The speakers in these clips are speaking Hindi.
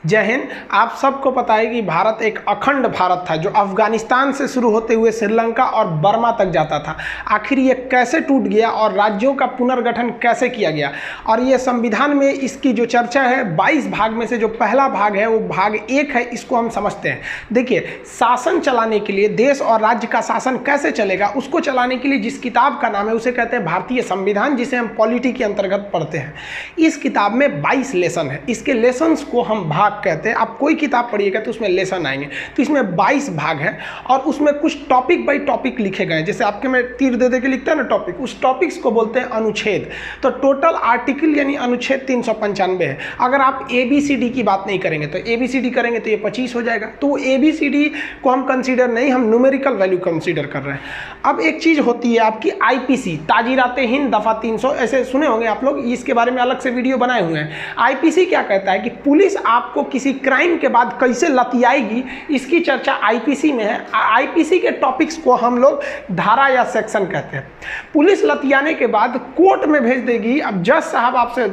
जय हिंद। आप सबको पता है कि भारत एक अखंड भारत था जो अफगानिस्तान से शुरू होते हुए श्रीलंका और बर्मा तक जाता था। आखिर ये कैसे टूट गया और राज्यों का पुनर्गठन कैसे किया गया, और ये संविधान में इसकी जो चर्चा है 22 भाग में से जो पहला भाग है वो भाग 1 है, इसको हम समझते हैं। देखिए, शासन चलाने के लिए, देश और राज्य का शासन कैसे चलेगा उसको चलाने के लिए जिस किताब का नाम है उसे कहते हैं भारतीय संविधान, जिसे हम पॉलिटी के अंतर्गत पढ़ते हैं। इस किताब में 22 लेसन है। इसके लेसन्स को हम भाग कहते हैं। आप कोई किताब पढ़िएगा तो उसमें लेसन आएंगे, तो इसमें 22 भाग है और उसमें कुछ टॉपिक बाय टॉपिक लिखे गए। जैसे आपके में तीर दे के लिखते हैं ना टॉपिक, उस टॉपिक्स को बोलते हैं अनुच्छेद। तो टोटल आर्टिकल यानी अनुच्छेद 395 है। अगर आप ABCD की बात नहीं करेंगे तो ABCD करेंगे तो ये 25 हो जाएगा। तो ABCD को हम कंसीडर नहीं, हम न्यूमेरिकल वैल्यू कंसीडर कर रहे हैं। अब एक चीज़ होती है आपकी IPC, ताजीराते हिंद दफ़ा 300, ऐसे सुने होंगे आप लोग, इसके बारे में अलग से वीडियो बनाए हुए हैं। IPC क्या कहता है कि पुलिस आपको किसी क्राइम के बाद कैसे लतियाएगी, इसकी चर्चा IPC में है। IPC के टॉपिक्स को हम लोग धारा या सेक्शन कहते हैं। पुलिस लतियाने के बाद कोर्ट में भेज देगी। अब जज साहब आपसे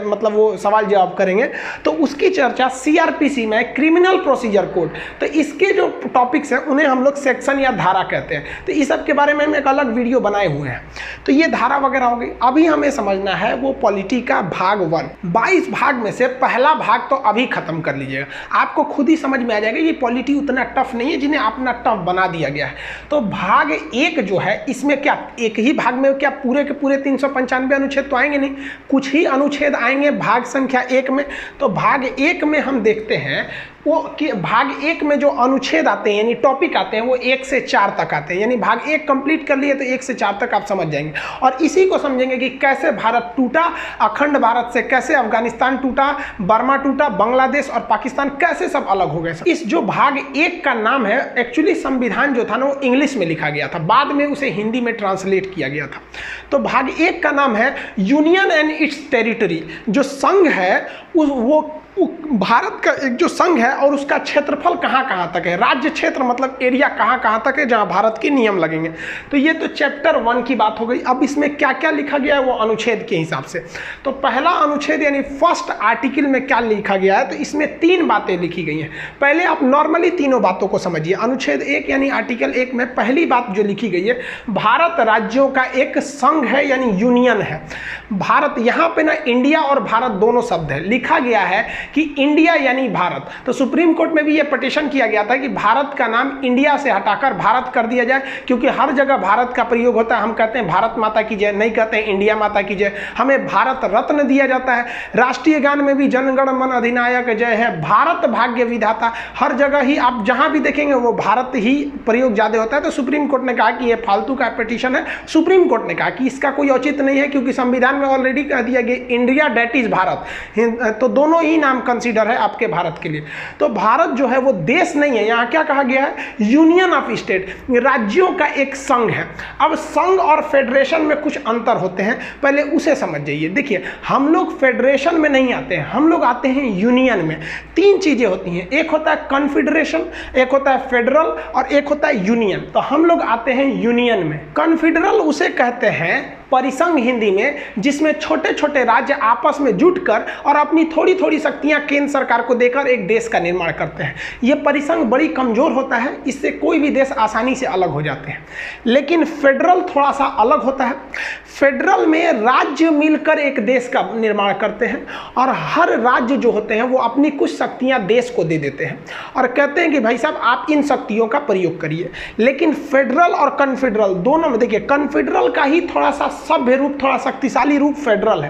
मतलब वो सवाल जवाब करेंगे तो उसकी चर्चा CRPC में, क्रिमिनल प्रोसीजर कोड। तो इसके जो टॉपिक्स हैं उन्हें हम लोग सेक्शन या धारा कहते हैं। तो इस सब के बारे में हम एक अलग वीडियो बनाए हुए हैं। तो ये धारा वगैरह हो गई। अभी हमें समझना है वो पॉलिटी का भाग 1। 22 भाग में से पहला भाग तो अभी खत्म कर लीजिएगा, आपको खुद ही समझ में आ जाएगा ये पॉलिटी उतना टफ नहीं है जिन्हें अपना टफ बना दिया गया है। तो भाग 1 जो है, इसमें क्या एक ही भाग में क्या पूरे के पूरे 395 अनुच्छेद तो आएंगे नहीं, कुछ ही अनुच्छेद आएंगे भाग संख्या 1 में। तो भाग 1 में हम देखते हैं वो कि भाग 1 में जो अनुच्छेद आते हैं यानी टॉपिक आते हैं वो 1 से 4 तक आते हैं। यानी भाग 1 कंप्लीट कर लिए तो 1 से 4 तक आप समझ जाएंगे, और इसी को समझेंगे कि कैसे भारत टूटा, अखंड भारत से कैसे अफगानिस्तान टूटा, बर्मा टूटा, बांग्लादेश और पाकिस्तान कैसे सब अलग हो गए। इस जो भाग 1 का नाम है, एक्चुअली संविधान जो था ना वो इंग्लिश में लिखा गया था, बाद में उसे हिंदी में ट्रांसलेट किया गया था। तो भाग 1 का नाम है यूनियन एंड इट्स टेरिटरी। जो संघ है वो भारत का एक जो संघ है और उसका क्षेत्रफल कहाँ कहाँ तक है, राज्य क्षेत्र मतलब एरिया कहाँ कहाँ तक है जहाँ भारत के नियम लगेंगे। तो ये तो चैप्टर 1 की बात हो गई। अब इसमें क्या क्या लिखा गया है वो अनुच्छेद के हिसाब से। तो पहला अनुच्छेद यानी फर्स्ट आर्टिकल में क्या लिखा गया है, तो इसमें 3 बातें लिखी गई हैं। पहले आप नॉर्मली तीनों बातों को समझिए। अनुच्छेद 1 यानी आर्टिकल 1 में पहली बात जो लिखी गई है, भारत राज्यों का एक संघ है यानी यूनियन है। भारत, यहाँ पे ना इंडिया और भारत दोनों शब्द है, लिखा गया है कि इंडिया यानी भारत। तो सुप्रीम कोर्ट में भी यह पिटीशन किया गया था कि भारत का नाम इंडिया से हटाकर भारत कर दिया जाए, क्योंकि हर जगह भारत का प्रयोग होता है। हम कहते हैं भारत माता की जय, नहीं कहते हैं इंडिया माता की जय। हमें भारत रत्न दिया जाता है। राष्ट्रीय गान में भी जनगण मन अधिनायक जय है, भारत भाग्य विधाता। हर जगह ही आप जहां भी देखेंगे वो भारत ही प्रयोग ज्यादा होता है। तो सुप्रीम कोर्ट ने कहा कि यह फालतू का पिटीशन है। सुप्रीम कोर्ट ने कहा कि इसका कोई औचित्य नहीं है, क्योंकि संविधान में ऑलरेडी कह दिया गया इंडिया डेट इज भारत, तो दोनों ही नाम कंसीडर है आपके भारत के लिए। तो भारत जो है वो देश नहीं है, यहां क्या कहा गया है, यूनियन ऑफ स्टेट, राज्यों का एक संघ है। अब संघ और फेडरेशन में कुछ अंतर होते हैं, पहले उसे समझ जाइए। देखिए, हम लोग फेडरेशन में नहीं आते हैं, हम लोग आते हैं यूनियन में। 3 चीजें होती हैं, एक होता है कॉन्फेडरेशन, एक होता है फेडरल और एक होता है यूनियन। तो हम लोग आते हैं यूनियन में। कॉन्फेडरल उसे कहते हैं परिसंघ हिंदी में, जिसमें छोटे छोटे राज्य आपस में जुटकर और अपनी थोड़ी थोड़ी शक्तियां केंद्र सरकार को देकर एक देश का निर्माण करते हैं। यह परिसंघ बड़ी कमजोर होता है, इससे कोई भी देश आसानी से अलग हो जाते हैं। लेकिन फेडरल थोड़ा सा अलग होता है। फेडरल में राज्य मिलकर एक देश का निर्माण करते हैं और हर राज्य जो होते हैं वो अपनी कुछ शक्तियां देश को दे देते हैं और कहते हैं कि भाई साहब आप इन शक्तियों का प्रयोग करिए। लेकिन फेडरल और कॉन्फेडरल दोनों में देखिए, कॉन्फेडरल का ही थोड़ा सा सभ्य रूप, थोड़ा शक्तिशाली रूप फेडरल है।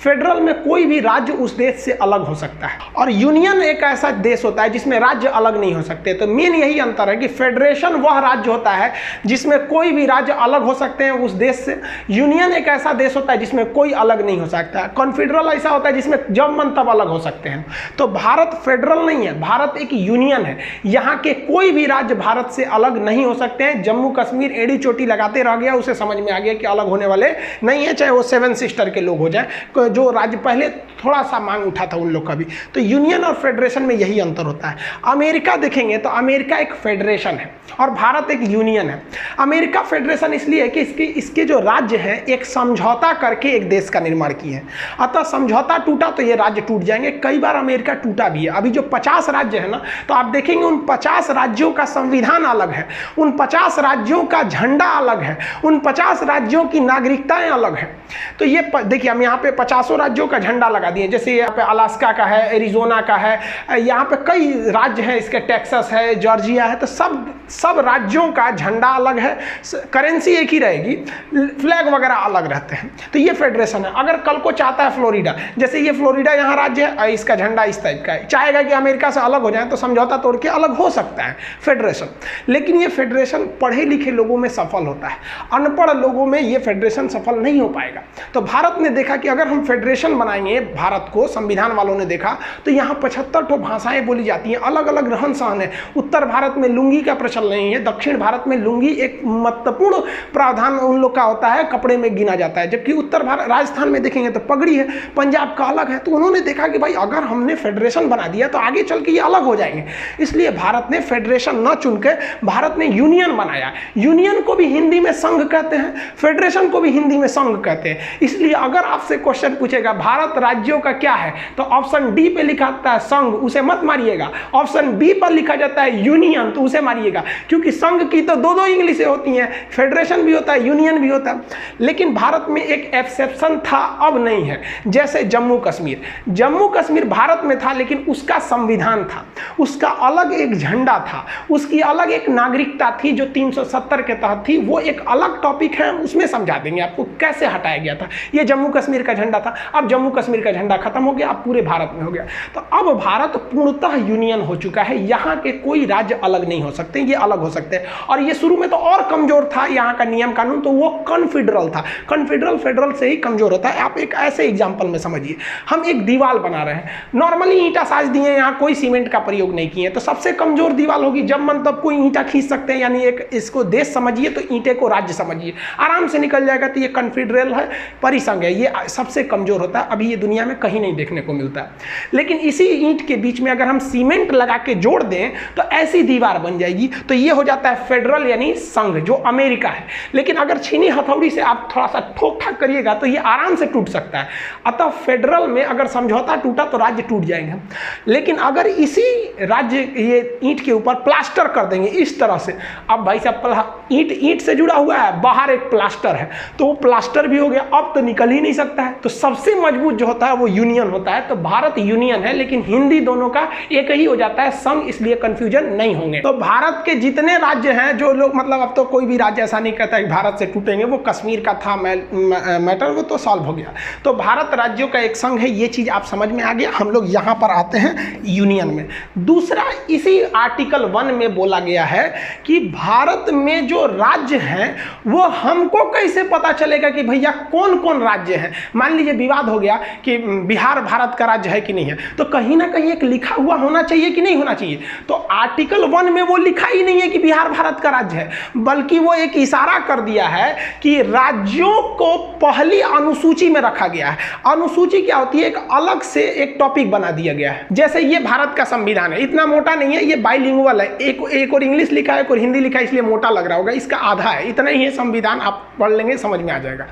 फेडरल में कोई भी राज्य उस देश से अलग हो सकता है, और यूनियन एक ऐसा देश होता है जिसमें राज्य अलग नहीं हो सकते। तो मेन यही अंतर है कि फेडरेशन वह राज्य होता है जिसमें कोई भी राज्य अलग हो सकते हैं उस देश से। यूनियन एक ऐसा देश होता है जिसमें कोई अलग नहीं हो सकता। कॉन्फेडरल ऐसा होता है जिसमें जब मन तब अलग हो सकते हैं। तो भारत फेडरल नहीं है, भारत एक यूनियन है। यहाँ के कोई भी राज्य भारत से अलग नहीं हो सकते हैं। जम्मू कश्मीर एड़ी चोटी लगाते रह गया, उसे समझ में आ गया कि अलग होने वाले रहे नहीं है, चाहे वो 7 सिस्टर के लोग हो जाए, जो राज्य पहले थोड़ा सा मांग उठा था उन लोग का भी। तो यूनियन और फेडरेशन में यही अंतर होता है। अमेरिका देखेंगे तो अमेरिका एक फेडरेशन है और भारत एक यूनियन है। अमेरिका फेडरेशन इसलिए है कि इसके जो राज्य हैं एक समझौता करके एक देश का निर्माण किए हैं, अतः समझौता टूटा तो ये राज्य टूट जाएंगे। कई बार अमेरिका टूटा भी है। अभी जो 50 राज्य है ना, तो आप देखेंगे उन 50 राज्यों का संविधान अलग है, उन 50 राज्यों का झंडा अलग है, उन 50 राज्यों की नागरिकताएं अलग है। तो ये देखिए हम यहाँ पे 50 राज्यों का झंडा लगा दिए, जैसे यहाँ पे अलास्का का है, एरिजोना का है, यहाँ पे कई राज्य हैं, इसके टेक्सास है, जॉर्जिया है। तो सब राज्यों का झंडा अलग है, करेंसी एक ही रहेगी, फ्लैग वगैरह अलग रहते हैं। तो ये फेडरेशन है। अगर कल को चाहता है फ्लोरिडा, जैसे ये फ्लोरिडा यहाँ राज्य है, इसका झंडा इस टाइप का है, चाहेगा कि अमेरिका से अलग हो जाए तो समझौता तोड़ के अलग हो सकता है फेडरेशन। लेकिन ये फेडरेशन पढ़े लिखे लोगों में सफल होता है, अनपढ़ लोगों में ये फेडरेशन सफल नहीं हो पाएगा। तो भारत ने देखा कि अगर हम फेडरेशन बनाएंगे, भारत को संविधान वालों ने देखा तो यहाँ 75 ठो भाषाएं बोली जाती हैं, अलग अलग रहन सहन है। उत्तर भारत में लुंगी का प्रचलन नहीं है, दक्षिण भारत में लुंगी एक महत्वपूर्ण प्रावधान उन लोग का होता है, कपड़े में गिना जाता है। जबकि उत्तर भारत राजस्थान में देखेंगे तो पगड़ी है, पंजाब का अलग है। तो उन्होंने देखा कि भाई अगर हमने फेडरेशन बना दिया तो आगे चल के ये अलग हो जाएंगे, इसलिए भारत ने फेडरेशन न चुन के भारत ने यूनियन बनाया। यूनियन को भी हिंदी में संघ कहते हैं, फेडरेशन को भी हिंदी में संघ कहते हैं। इसलिए अगर आपसे क्वेश्चन पूछेगा भारत राज्यों का क्या है, तो ऑप्शन डी पे लिखा जाता है संघ, उसे मत मारिएगा। ऑप्शन बी पर लिखा जाता है यूनियन, तो उसे मारिएगा, क्योंकि संघ की तो दो इंग्लिशें होती हैं, फेडरेशन भी होता है, यूनियन भी होता है। लेकिन भारत में एक एक्सेप्शन था, अब नहीं है। जैसे जम्मू कश्मीर भारत में था, लेकिन उसका संविधान था, उसका अलग एक झंडा था, उसकी अलग एक नागरिकता थी जो 370 के तहत थी। वो एक अलग टॉपिक है, उसमें समझा देंगे आपको कैसे हटाया गया था। ये जम्मू कश्मीर का झंडा था, अब जम्मू कश्मीर का झंडा खत्म हो गया, अब पूरे भारत में हो गया। तो अब भारत पूर्णतः यूनियन हो चुका है, यहाँ के कोई राज्य अलग नहीं हो सकते, ये अलग हो सकते हैं। और ये शुरू में तो और कमजोर था यहाँ का नियम कानून, तो वो कॉन्फेडरल था। कॉन्फेडरल फेडरल से ही कमजोर होता है। आप एक ऐसे एग्जाम्पल में समझिए, हम एक दीवार बना रहे हैं, नॉर्मली ईंटा साज दिए, यहाँ कोई सीमेंट का प्रयोग नहीं किए, तो सबसे कमजोर दीवार होगी। जब मन तब कोई ईंटा खींच सकते हैं, यानी एक इसको देश समझिए तो ईंटे को राज्य समझिए, आराम से निकल जाएगा। तो ये कॉन्फेडरल है, परिसंघ है, ये सबसे कमजोर होता है। अभी ये दुनिया में कहीं नहीं देखने को मिलता है। लेकिन इसी ईंट के बीच में अगर हम सीमेंट लगा के जोड़ दें तो ऐसी दीवार बन जाएगी। तो ये हो जाता है फेडरल यानी संघ, जो अमेरिका है। लेकिन अगर छीनी हथौड़ी से आप थोड़ा सा ठोक ठाक करिएगा तो ये आराम से टूट सकता है। अतः फेडरल में अगर समझौता टूटा तो राज्य टूट जाएंगे। लेकिन अगर इसी राज्य ये ईंट के ऊपर प्लास्टर कर देंगे इस तरह से, अब भाई साहब ईंट से जुड़ा हुआ है, बाहर एक प्लास्टर है, तो वो प्लास्टर भी हो गया, अब तो निकल ही नहीं सकता है। तो सबसे मजबूत जो होता है वो यूनियन होता है। तो भारत यूनियन है, लेकिन हिंदी दोनों का एक ही हो जाता है, संघ, इसलिए कंफ्यूजन नहीं होंगे। तो भारत के जितने राज्य हैं, जो लोग मतलब अब तो कोई भी राज्य ऐसा नहीं कहता कि भारत से टूटेंगे, वो कश्मीर का था मैटर, वो तो सॉल्व हो गया। तो भारत राज्यों का एक संघ है, ये चीज आप समझ में आ गया। हम लोग यहाँ पर आते हैं यूनियन में। दूसरा, इसी आर्टिकल 1 में बोला गया है कि भारत में जो राज्य हैं वो हमको कैसे पता चलेगा कि भैया कौन कौन राज्य हैं। मान लीजिए विवाद हो गया कि बिहार भारत का राज्य है कि नहीं है, तो कहीं ना कहीं एक लिखा हुआ होना चाहिए कि नहीं होना चाहिए। तो आर्टिकल 1 में वो लिखा ही नहीं है कि बिहार भारत का राज्य है, बल्कि वो एक इशारा कर दिया है कि राज्यों को पहली अनुसूची में रखा गया है। अनुसूची क्या होती है? एक अलग से एक टॉपिक बना दिया गया है। जैसे ये भारत का संविधान है, इतना मोटा नहीं है, ये बाइलिंगुअल है, एक और इंग्लिश लिखा है, एक और हिंदी लिखा है, इसलिए मोटा लग रहा होगा। इसका आधा है, इतना ही है संविधान, आप पढ़ लेंगे समझ में आ जाएगा।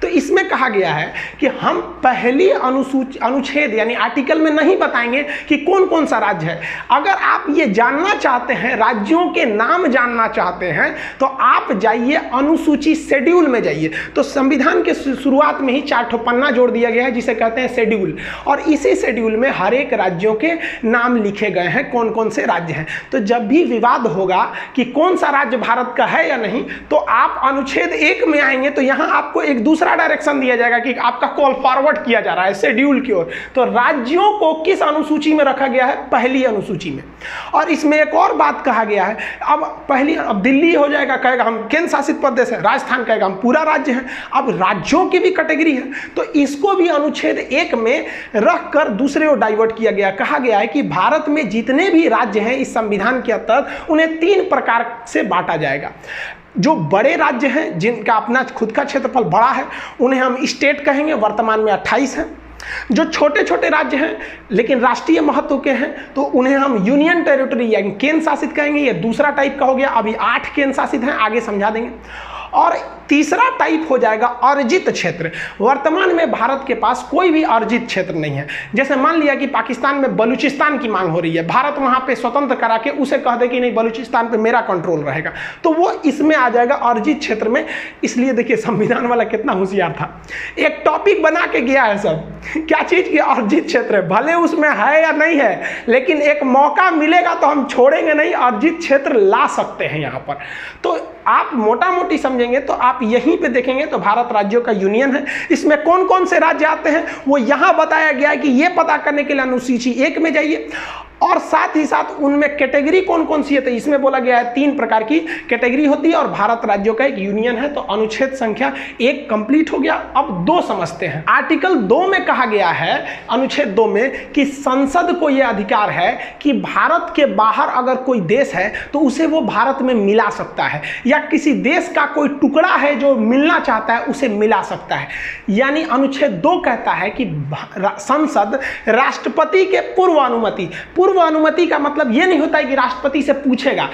तो इसमें कहा गया है कि हम पहली अनुच्छेद यानी आर्टिकल में नहीं बताएंगे कि कौन कौन सा राज्य है। अगर आप ये जानना चाहते हैं, राज्यों के नाम जानना चाहते हैं, तो आप जाइए अनुसूची शेड्यूल में जाइए। तो संविधान के शुरुआत में ही 4 ठो पन्ना जोड़ दिया गया है जिसे कहते हैं शेड्यूल, और इसी शेड्यूल में हर एक राज्यों के नाम लिखे गए हैं, कौन कौन से राज्य हैं। तो जब भी विवाद होगा कि कौन सा राज्य भारत का है या नहीं, तो आप अनुच्छेद 1 में आएंगे तो यहां आपको एक दूसरा डायरेक्शन दिया जाएगा कि आपका कॉल फॉरवर्ड किया जा रहा है शेड्यूल की ओर। तो राज्यों को किस अनुसूची में रखा गया है? पहली अनुसूची में। और इसमें एक और बात कहा गया है, अब दिल्ली हो जाएगा, कहेगा हम केंद्र शासित प्रदेश है, राजस्थान कहेगा हम पूरा राज्य है। अब राज्यों की भी कैटेगरी है, तो इसको भी अनुच्छेद 1 में रख कर दूसरे को डाइवर्ट किया गया। कहा गया है कि भारत में जितने भी राज्य हैं इस संविधान के तहत उन्हें 3 प्रकार से बांटा जाएगा। जो बड़े राज्य हैं जिनका अपना खुद का क्षेत्रफल बड़ा है उन्हें हम स्टेट कहेंगे, वर्तमान में 28 हैं। जो छोटे छोटे राज्य हैं लेकिन राष्ट्रीय महत्व के हैं तो उन्हें हम यूनियन टेरिटरी यानी केंद्र शासित कहेंगे। ये दूसरा टाइप का हो गया। अभी 8 केंद्र शासित हैं, आगे समझा देंगे। और तीसरा टाइप हो जाएगा अर्जित क्षेत्र। वर्तमान में भारत के पास कोई भी अर्जित क्षेत्र नहीं है। जैसे मान लिया कि पाकिस्तान में बलूचिस्तान की मांग हो रही है, भारत वहां पे स्वतंत्र करा के उसे कह दे कि नहीं बलूचिस्तान पे मेरा कंट्रोल रहेगा, तो वो इसमें आ जाएगा अर्जित क्षेत्र में। इसलिए देखिए संविधान वाला कितना होशियार था, एक टॉपिक बना के गया है सब, क्या चीज की अर्जित क्षेत्र है, भले उसमें है या नहीं है लेकिन एक मौका मिलेगा तो हम छोड़ेंगे नहीं, अर्जित क्षेत्र ला सकते हैं यहाँ पर। तो आप मोटा मोटी समझेंगे तो आप यहीं पे देखेंगे तो भारत राज्यों का यूनियन है। इसमें कौन कौन से राज्य आते हैं वो यहां बताया गया है कि ये पता करने के लिए अनुसूची 1 में जाइए, और साथ ही साथ उनमें कैटेगरी कौन कौन सी है। तो इसमें बोला गया है 3 प्रकार की कैटेगरी होती है और भारत राज्यों का एक यूनियन है। तो अनुच्छेद संख्या 1 कंप्लीट हो गया। अब 2 समझते हैं। आर्टिकल 2 में कहा गया है, अनुच्छेद 2 में, कि संसद को यह अधिकार है कि भारत के बाहर अगर कोई देश है तो उसे वो भारत में मिला सकता है, या किसी देश का कोई टुकड़ा है जो मिलना चाहता है उसे मिला सकता है। यानी अनुच्छेद 2 कहता है कि संसद राष्ट्रपति के पूर्व अनुमति का मतलब यह नहीं होता है कि राष्ट्रपति से पूछेगा।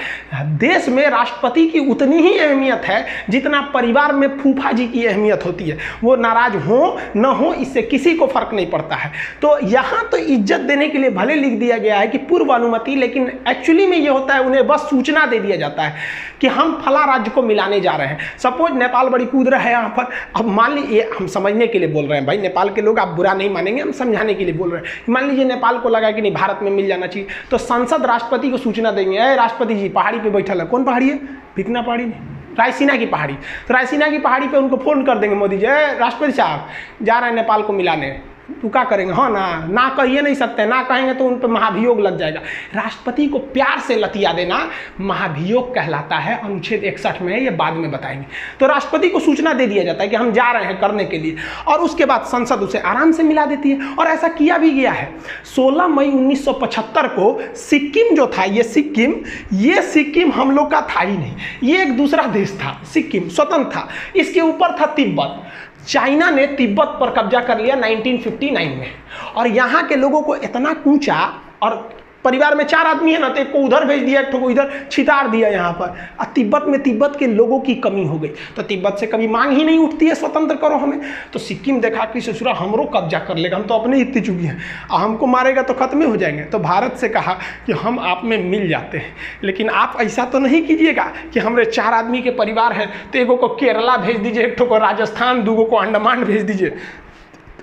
देश में राष्ट्रपति की उतनी ही अहमियत है जितना परिवार में फूफा जी की अहमियत होती है। वो नाराज हो न हो इससे किसी को फर्क नहीं पड़ता है। तो यहां तो इज्जत देने के लिए भले लिख दिया गया है कि पूर्व अनुमति, लेकिन एक्चुअली में यह होता है उन्हें बस सूचना दे दिया जाता है कि हम फला राज्य को मिलाने जा रहे हैं। सपोज नेपाल बड़ी कूद रहा है यहाँ पर। अब मान लीजिए, हम समझने के लिए बोल रहे हैं भाई, नेपाल के लोग आप बुरा नहीं मानेंगे, हम समझाने के लिए बोल रहे हैं। मान लीजिए नेपाल को लगा कि नहीं भारत में मिल जाना चाहिए, तो संसद राष्ट्रपति को सूचना देंगे, अरे राष्ट्रपति जी पहाड़ी पे बैठा है। कौन पहाड़ी है? भिकना पहाड़ी नहीं, रायसीना की पहाड़ी। तो रायसीना की पहाड़ी पे उनको फोन कर देंगे, मोदी जी राष्ट्रपति साहब जा रहे हैं नेपाल को मिलाने, तो क्या करेंगे? हाँ ना कहिए नहीं सकते, ना कहेंगे तो उन पर महाभियोग लग जाएगा। राष्ट्रपति को प्यार से लतिया देना महाभियोग कहलाता है, अनुच्छेद 61 में, ये बाद में बताएंगे। तो राष्ट्रपति को सूचना दे दिया जाता है कि हम जा रहे हैं करने के लिए, और उसके बाद संसद उसे आराम से मिला देती है। और ऐसा किया भी गया है। 16 मई 1975 को सिक्किम जो था, ये सिक्किम हम लोग का था ही नहीं, ये एक दूसरा देश था। सिक्किम स्वतंत्र था, इसके ऊपर था तिब्बत। चाइना ने तिब्बत पर कब्जा कर लिया 1959 में, और यहाँ के लोगों को इतना कूचा, और परिवार में 4 आदमी है ना, तो एक को उधर भेज दिया, एक को इधर छितार दिया यहाँ पर। और तिब्बत में तिब्बत के लोगों की कमी हो गई, तो तिब्बत से कभी मांग ही नहीं उठती है स्वतंत्र करो हमें। तो सिक्किम देखा कि ससुरा हमरो कब्जा कर लेगा, हम तो अपने इतनी चुकी हैं, हमको मारेगा तो खत्म हो जाएंगे। तो भारत से कहा कि हम आप में मिल जाते हैं, लेकिन आप ऐसा तो नहीं कीजिएगा कि हमारे 4 आदमी के परिवार है तो एगो को केरला भेज दीजिए, एक को राजस्थान, 2 को अंडमान भेज दीजिए।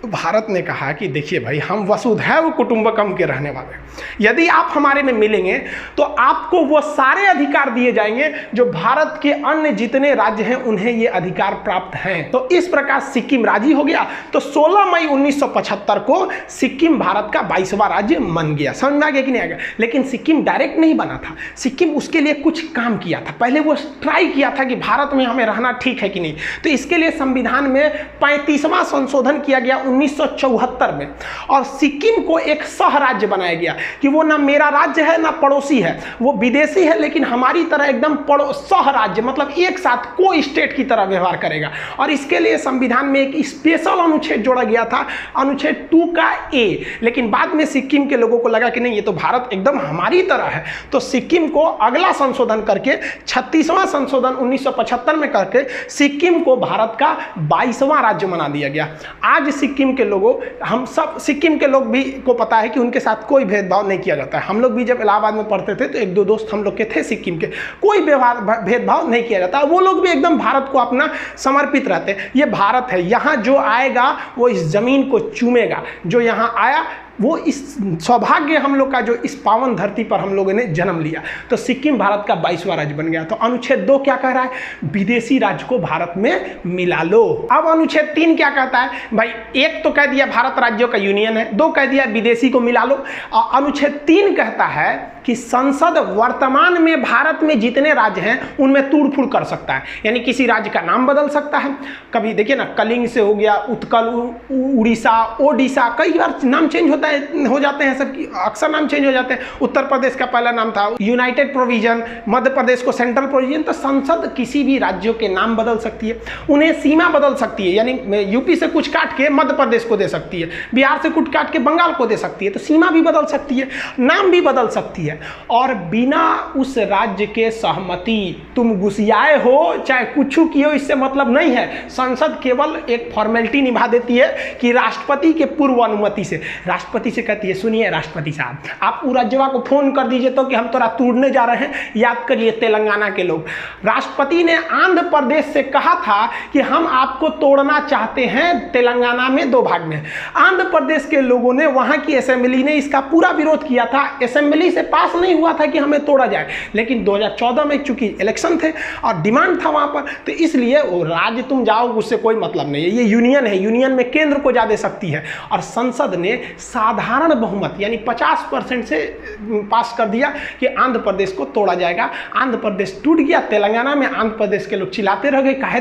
तो भारत ने कहा कि देखिए भाई, हम वसुधैव कुटुंबकम के रहने वाले हैं, यदि आप हमारे में मिलेंगे तो आपको वो सारे अधिकार दिए जाएंगे जो भारत के अन्य जितने राज्य हैं उन्हें ये अधिकार प्राप्त हैं। तो इस प्रकार सिक्किम राजी हो गया। तो 16 मई 1975 को सिक्किम भारत का 22वां राज्य बन गया। समझ में आ गया कि नहीं आ गया? लेकिन सिक्किम डायरेक्ट नहीं बना था, सिक्किम उसके लिए कुछ काम किया था। पहले वो ट्राई किया था कि भारत में हमें रहना ठीक है कि नहीं। तो इसके लिए संविधान में 35वां संशोधन किया गया 1974 में, और सिक्किम को एक सह राज्य बनाया गया कि वो ना मेरा राज्य है ना पड़ोसी है, वो विदेशी है लेकिन हमारी तरह एकदम सह राज्य, मतलब एक साथ को स्टेट की तरह व्यवहार करेगा। और इसके लिए संविधान में एक स्पेशल अनुच्छेद जोड़ा गया था, अनुच्छेद 2 का ए। लेकिन बाद में सिक्किम के लोगों को लगा कि नहीं, ये तो भारत एकदम हमारी तरह है, तो सिक्किम को अगला संशोधन करके 36वां संशोधन 1975 में करके सिक्किम को भारत का 22वां राज्य बना दिया गया। आज सिक्किम के लोगों, हम सब सिक्किम के लोग भी को पता है कि उनके साथ कोई भेदभाव नहीं किया जाता है। हम लोग भी जब इलाहाबाद में पढ़ते थे तो 1-2 दोस्त हम लोग के थे सिक्किम के, कोई भेदभाव नहीं किया जाता। वो लोग भी एकदम भारत को अपना समर्पित रहते हैं। ये भारत है, यहाँ जो आएगा वो इस जमीन को चूमेगा। जो यहाँ आया वो इस सौभाग्य हम लोग का, जो इस पावन धरती पर हम लोगों ने जन्म लिया। तो सिक्किम भारत का 22वां राज्य बन गया। तो अनुच्छेद 2 क्या कह रहा है? विदेशी राज्य को भारत में मिला लो। अब अनुच्छेद 3 क्या कहता है? भाई, एक तो कह दिया भारत राज्यों का यूनियन है, 2 कह दिया विदेशी को मिला लो। और अनुच्छेद 3 कहता है कि कि संसद वर्तमान में भारत में जितने राज्य हैं उनमें तोड़ फोड़ कर सकता है। यानी किसी राज्य का नाम बदल सकता है। कभी देखिए ना, कलिंग से हो गया उत्कल, उड़ीसा, ओडिशा, कई बार नाम चेंज हो जाते हैं, सब अक्सर नाम चेंज हो जाते हैं। उत्तर प्रदेश का पहला नाम था यूनाइटेड प्रोविजन, मध्य प्रदेश को सेंट्रल प्रोविजन। तो संसद किसी भी राज्यों के नाम बदल सकती है, उन्हें सीमा बदल सकती है। यानी यूपी से कुछ काट के मध्य प्रदेश को दे सकती है, बिहार से कुछ काट के बंगाल को दे सकती है। तो सीमा भी बदल सकती है, नाम भी बदल सकती है, और बिना उस राज्य के सहमति, तुम घुसियाए हो चाहे कुछ किए हो, इससे मतलब नहीं है। संसद केवल एक फॉर्मेलिटी निभा देती है कि राष्ट्रपति के पूर्व अनुमति से, राष्ट्रपति से कहती है सुनिए राष्ट्रपति साहब, आप राज्यवा को फोन कर दीजिए तो कि हम तोरा तोड़ने जा रहे हैं। याद करिए तेलंगाना के लोग, राष्ट्रपति ने आंध्र प्रदेश से कहा था कि हम आपको तोड़ना चाहते हैं तेलंगाना में 2 भाग में। आंध्र प्रदेश के लोगों ने, वहां की असेंबली ने इसका पूरा विरोध किया था। असेंबली से पास नहीं हुआ था कि हमें तोड़ा जाए, लेकिन 2014 में चूंकि इलेक्शन थे और डिमांड था वहां पर, तो इसलिए वो राज्य तुम जाओ उससे कोई मतलब नहीं है। ये यूनियन है, यूनियन में केंद्र को ज्यादा शक्ति है। और संसद ने साधारण बहुमत यानी 50% से पास कर दिया कि आंध्र प्रदेश को तोड़ा जाएगा। आंध्र प्रदेश टूट गया। तेलंगाना में आंध्र प्रदेश के लोग चिल्लाते रह गए, काहे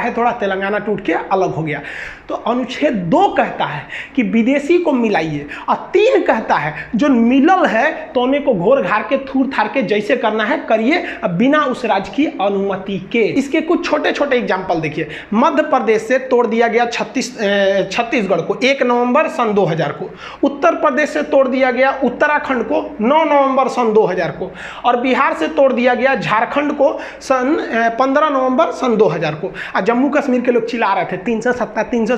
तोड़ा, तेलंगाना टूट के अलग हो गया। तो अनुच्छेद 2 कहता है कि विदेशी को मिलाइए, और 3 कहता है जो मिलल है तो उन्हें को घोर घार के थूर थार के जैसे करना है करिए, बिना उस राज्य की अनुमति के। इसके कुछ छोटे छोटे एग्जाम्पल देखिए। मध्य प्रदेश से तोड़ दिया गया छत्तीसगढ़ को 1 नवंबर सन 2000 को। उत्तर प्रदेश से तोड़ दिया गया उत्तराखंड को 9 नवंबर सन 2000 को। और बिहार से तोड़ दिया गया झारखंड को सन 15 नवंबर सन 2000 को। और जम्मू कश्मीर के लोग चिल्ला रहे थे 370।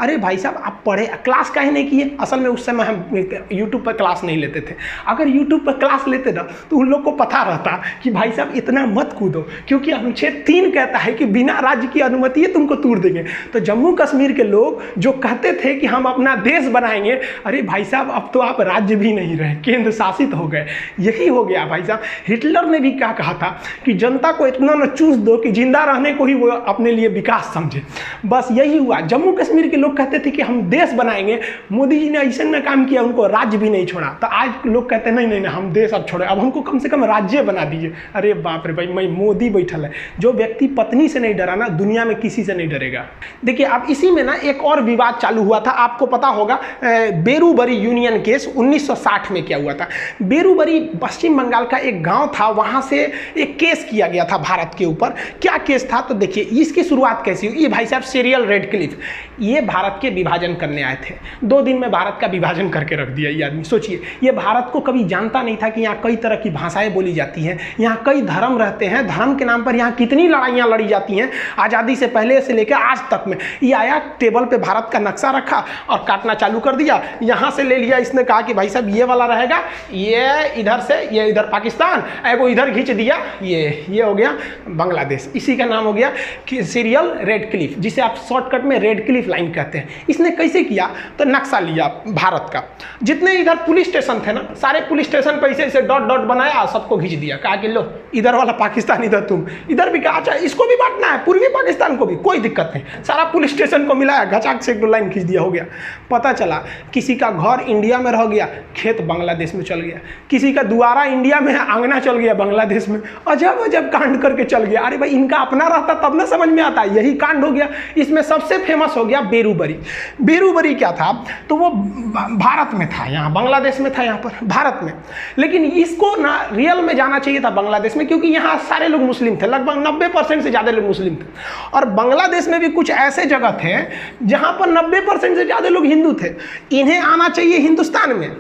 अरे भाई साहब, आप पढ़े, क्लास काहे नहीं किए? असल में उस समय हम यूट्यूब पर क्लास नहीं लेते थे। अगर यूट्यूब पर क्लास लेते ना तो उन लोग को पता रहता कि भाई साहब इतना मत कूदो, क्योंकि अनुच्छेद 3 कहता है कि बिना राज्य की अनुमति है तुमको तोड़ देंगे। तो जम्मू कश्मीर के लोग जो कहते थे कि हम अपना देश बनाएंगे, अरे भाई साहब अब तो आप राज्य भी नहीं रहे, केंद्र शासित हो गए। यही हो गया भाई साहब। हिटलर ने भी क्या कहा था कि जनता को इतना न चूस दो कि जिंदा रहने को ही वो अपने लिए विकास समझे। बस यही हुआ। जम्मू कश्मीर के लोग कहते थे कि हम देश बनाएंगे, मोदी जी ने ऐसे में काम किया, उनको राज्य भी नहीं छोड़ा। तो आज लोग कहते हैं नहीं हम देश अब छोड़े, अब हमको कम से कम राज्य बना दीजिए। अरे बाप रे भाई, मैं मोदी बैठल है। जो व्यक्ति पत्नी से नहीं डरा ना, दुनिया में किसी से नहीं डरेगा। देखिए अब इसी में ना एक और विवाद चालू हुआ था, आपको पता होगा बेरूबरी यूनियन केस 1960 में क्या हुआ था। बेरूबरी पश्चिम बंगाल का एक गांव था, वहां से एक केस किया गया था भारत के ऊपर। क्या केस था तो देखिए इसकी शुरुआत कैसी हुई। ये भाई साहब सीरियल रेडक्लिफ, ये भारत के विभाजन करने आए थे। 2 दिन में भारत का विभाजन करके रख दिया ये आदमी। सोचिए, ये भारत को कभी जानता नहीं था कि यहाँ कई तरह की भाषाएं बोली जाती हैं, यहाँ कई धर्म रहते हैं, धर्म के नाम पर यहाँ कितनी लड़ाइयाँ लड़ी जाती हैं आज़ादी से पहले से लेकर आज तक में। ये आया टेबल पे भारत का नक्शा रखा और काटना चालू कर दिया। यहाँ से ले लिया, इसने कहा कि भाई साहब ये वाला रहेगा, ये इधर से, ये इधर पाकिस्तान, एगो इधर खींच दिया, ये हो गया बांग्लादेश। इसी का नाम हो गया कि सीरियल रेडक्लिफ, जिसे आप शॉर्टकट में रेडक्लिफ लाइन कहते हैं। इसने कैसे किया तो नक्शा लिया भारत का, जितने इधर पुलिस स्टेशन थे ना, सारे पुलिस स्टेशन पे ऐसे डॉट डॉट बनाया, सबको खींच दिया। कहा कि लो इधर वाला पाकिस्तान, इधर तुम, इधर भी कहा चाहे इसको भी बांटना है, पूर्वी पाकिस्तान को भी, कोई दिक्कत नहीं। सारा पुलिस स्टेशन को मिलाया, घचाक से एक लाइन खींच दिया, हो गया। पता चला किसी का घर इंडिया में रह गया, खेत बांग्लादेश में चल गया। किसी का दुआरा इंडिया में है, आंगना चल गया बांग्लादेश में। अजब अजब कांड करके चल गया। अरे भाई इनका अपना रहता तब ना समझ में आता, यही कांड हो गया। इसमें सबसे फेमस हो गया बेरूबरी। बेरूबरी क्या था तो वो भारत में था, यहाँ बांग्लादेश में था, यहाँ पर भारत में। लेकिन इसको ना रियल में जाना चाहिए था बांग्लादेश में, क्योंकि यहाँ सारे लोग मुस्लिम थे, लगभग 90% से ज़्यादा लोग मुस्लिम थे। और बांग्लादेश में भी कुछ ऐसे जगह थे जहाँ पर 90% से ज़्यादा लोग हिंदू थे। इन्हें आना चाहिए हिंदुस्तान में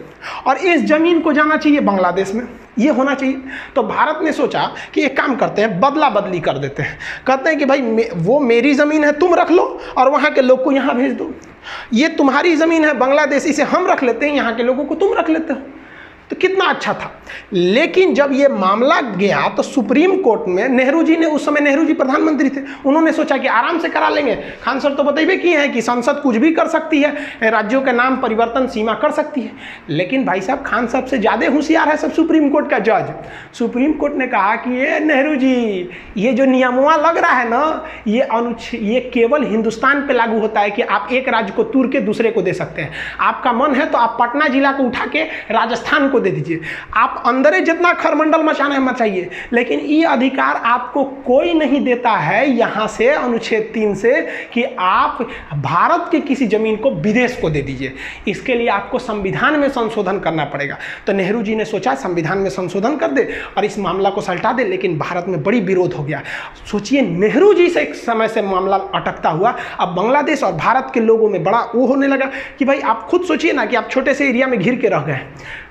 और इस जमीन को जाना चाहिए बांग्लादेश में, ये होना चाहिए। तो भारत ने सोचा कि एक काम करते हैं, बदला बदली कर देते हैं। कहते हैं कि भाई वो मेरी ज़मीन है, तुम रख लो और वहाँ के लोग को यहाँ भेज दो। ये तुम्हारी ज़मीन है बांग्लादेश, इसे हम रख लेते हैं, यहाँ के लोगों को तुम रख लेते हो। तो कितना अच्छा था। लेकिन जब ये मामला गया तो सुप्रीम कोर्ट में नेहरू जी ने, उस समय नेहरू जी प्रधानमंत्री थे, उन्होंने सोचा कि आराम से करा लेंगे। खान सर तो बताइए किए हैं कि संसद कुछ भी कर सकती है, राज्यों के नाम परिवर्तन सीमा कर सकती है। लेकिन भाई साहब खान साहब से ज़्यादा होशियार है सब सुप्रीम कोर्ट का जज। सुप्रीम कोर्ट ने कहा कि ये नेहरू जी, ये जो नियमवा लग रहा है ना, ये केवल हिंदुस्तान पर लागू होता है कि आप एक राज्य को तोड़ के दूसरे को दे सकते हैं। आपका मन है तो आप पटना जिला को उठा के राजस्थान को को दे दीजिए, आप अंदर जितना खरमंडल मचाना है मचाइए, लेकिन ये अधिकार आपको कोई नहीं देता है यहाँ से अनुच्छेद 3 से कि आप भारत की किसी जमीन को विदेश को दे दीजिए। इसके लिए आपको संविधान में संशोधन करना पड़ेगा। तो नेहरू जी ने सोचा संविधान में संशोधन कर दे और इस मामला को सलटा दे, लेकिन भारत में बड़ी विरोध हो गया। सोचिए नेहरू जी से एक समय से मामला अटकता हुआ अब बांग्लादेश और भारत के लोगों में बड़ा वो होने लगा कि भाई आप खुद सोचिए ना कि आप छोटे से एरिया में घिर के रह गए।